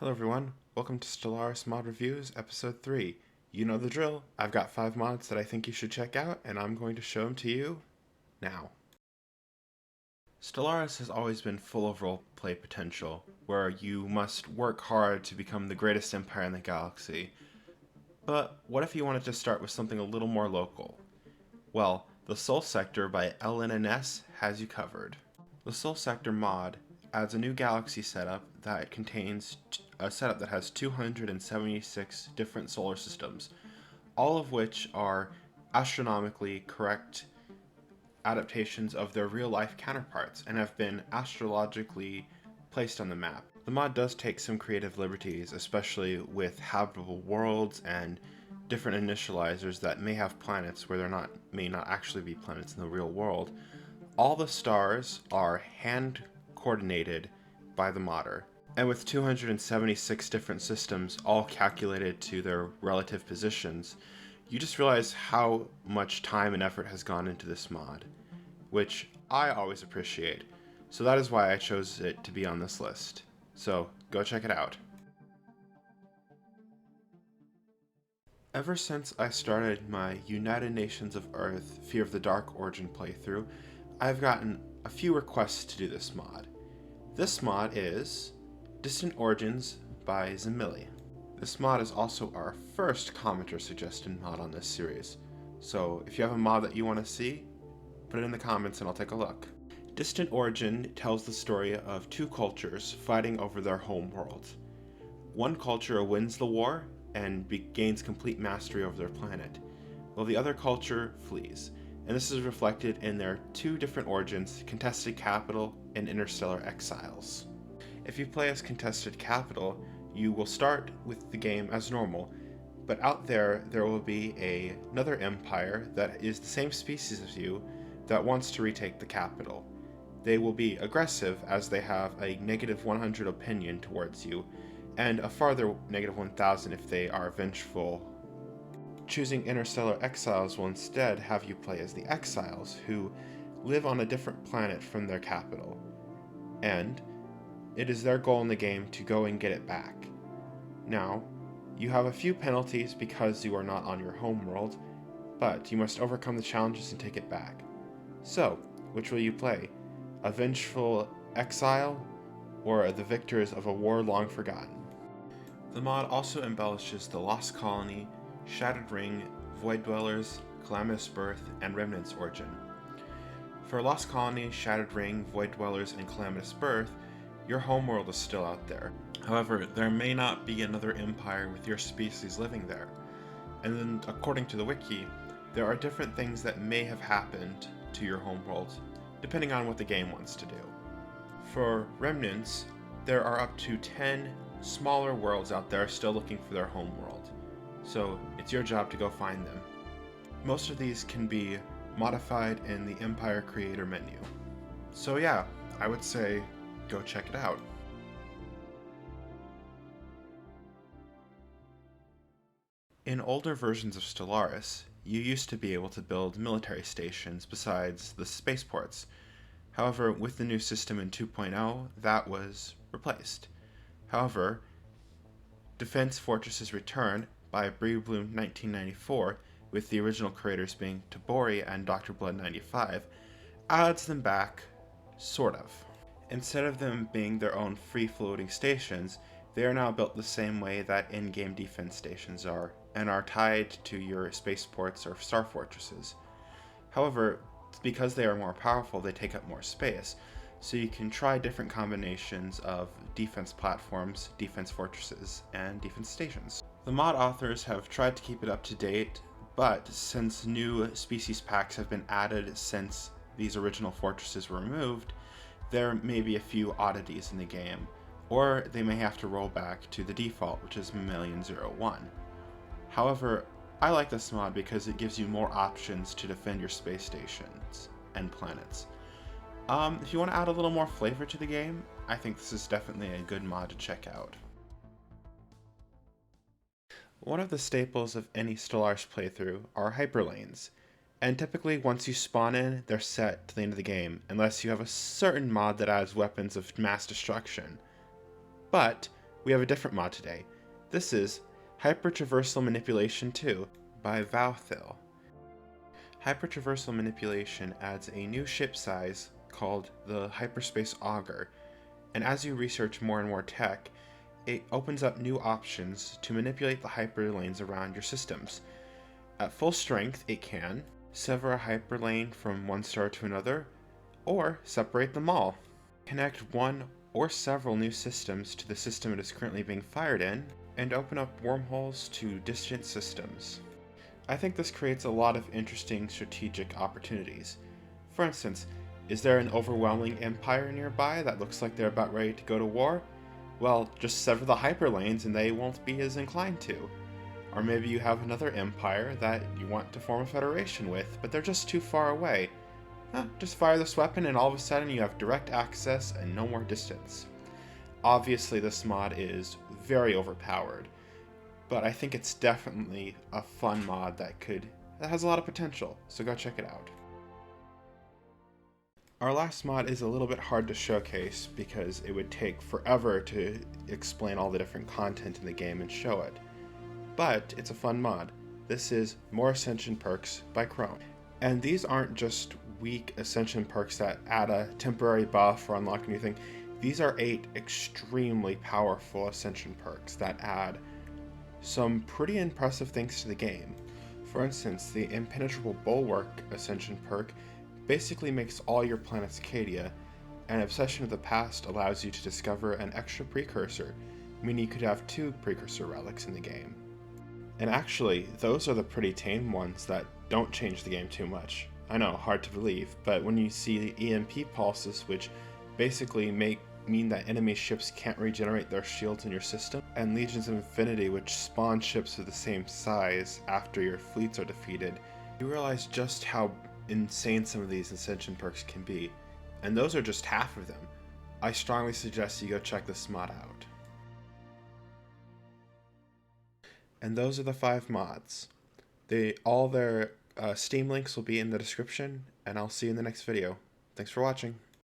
Hello everyone, welcome to Stellaris Mod Reviews, Episode 3. You know the drill, I've got 5 mods that I think you should check out, and I'm going to show them to you now. Stellaris has always been full of roleplay potential, where you must work hard to become the greatest empire in the galaxy. But what if you wanted to start with something a little more local? Well, the Sol Sector by LNNS has you covered. The Sol Sector mod adds a new galaxy setup that contains a setup that has 276 different solar systems, all of which are astronomically correct adaptations of their real-life counterparts and have been astrologically placed on the map. The mod does take some creative liberties, especially with habitable worlds and different initializers that may have planets where there may not actually be planets in the real world. All the stars are hand-coordinated by the modder, and with 276 different systems all calculated to their relative positions, you just realize how much time and effort has gone into this mod, which I always appreciate, so that is why I chose it to be on this list. So go check it out. Ever since I started my United Nations of Earth Fear of the Dark Origin playthrough, I've gotten a few requests to do this mod. This mod is Distant Origins by Zamilli. This mod is also our first commenter suggested mod on this series, so if you have a mod that you want to see, put it in the comments and I'll take a look. Distant Origin tells the story of two cultures fighting over their home world. One culture wins the war and gains complete mastery over their planet, while the other culture flees, and this is reflected in their two different origins, Contested Capital and Interstellar Exiles. If you play as Contested Capital, you will start with the game as normal, but out there will be another empire that is the same species as you that wants to retake the capital. They will be aggressive as they have a -100 opinion towards you, and a farther -1000 if they are vengeful. Choosing Interstellar Exiles will instead have you play as the Exiles, who live on a different planet from their capital, and it is their goal in the game to go and get it back. Now, you have a few penalties because you are not on your home world, but you must overcome the challenges and take it back. So, which will you play? A vengeful exile, or the victors of a war long forgotten? The mod also embellishes the Lost Colony, Shattered Ring, Void Dwellers, Calamitous Birth, and Remnant's origin. For Lost Colony, Shattered Ring, Void Dwellers, and Calamitous Birth, your homeworld is still out there. However, there may not be another empire with your species living there. And then, according to the wiki, there are different things that may have happened to your homeworld, depending on what the game wants to do. For Remnants, there are up to 10 smaller worlds out there still looking for their homeworld, so it's your job to go find them. Most of these can be modified in the Empire Creator menu. So yeah, I would say go check it out. In older versions of Stellaris, you used to be able to build military stations besides the spaceports. However, with the new system in 2.0, that was replaced. However, Defense Fortresses Return by Bree Bloom 1994, with the original creators being Tauri and Dr. Blood 95, adds them back, sort of. Instead of them being their own free-floating stations, they are now built the same way that in-game defense stations are, and are tied to your spaceports or star fortresses. However, because they are more powerful, they take up more space, so you can try different combinations of defense platforms, defense fortresses, and defense stations. The mod authors have tried to keep it up to date, but since new species packs have been added since these original fortresses were removed, there may be a few oddities in the game, or they may have to roll back to the default, which is Mammalian 01. However, I like this mod because it gives you more options to defend your space stations and planets. If you want to add a little more flavor to the game, I think this is definitely a good mod to check out. One of the staples of any Stellaris playthrough are hyperlanes, and typically once you spawn in, they're set to the end of the game, unless you have a certain mod that adds weapons of mass destruction. But we have a different mod today. This is Hypertraversal Manipulation 2 by Vauthil. Hypertraversal Manipulation adds a new ship size called the Hyperspace Auger, and as you research more and more tech, it opens up new options to manipulate the hyperlanes around your systems. At full strength, it can sever a hyperlane from one star to another, or separate them all. Connect one or several new systems to the system it is currently being fired in, and open up wormholes to distant systems. I think this creates a lot of interesting strategic opportunities. For instance, is there an overwhelming empire nearby that looks like they're about ready to go to war? Well, just sever the hyperlanes and they won't be as inclined to. Or maybe you have another empire that you want to form a federation with, but they're just too far away. Just fire this weapon and all of a sudden you have direct access and no more distance. Obviously this mod is very overpowered, but I think it's definitely a fun mod that has a lot of potential, so go check it out. Our last mod is a little bit hard to showcase because it would take forever to explain all the different content in the game and show it. But it's a fun mod. This is More Ascension Perks by Chrome. And these aren't just weak Ascension perks that add a temporary buff or unlock a new thing. These are 8 extremely powerful Ascension perks that add some pretty impressive things to the game. For instance, the Impenetrable Bulwark Ascension perk basically makes all your planets Cadia, and Obsession of the Past allows you to discover an extra precursor, meaning you could have 2 precursor relics in the game. And actually, those are the pretty tame ones that don't change the game too much. I know, hard to believe, but when you see EMP pulses, which basically mean that enemy ships can't regenerate their shields in your system, and Legions of Infinity, which spawn ships of the same size after your fleets are defeated, you realize just how insane some of these Ascension perks can be, and those are just half of them. I strongly suggest you go check this mod out. And those are the 5 mods. All their Steam links will be in the description, and I'll see you in the next video. Thanks for watching.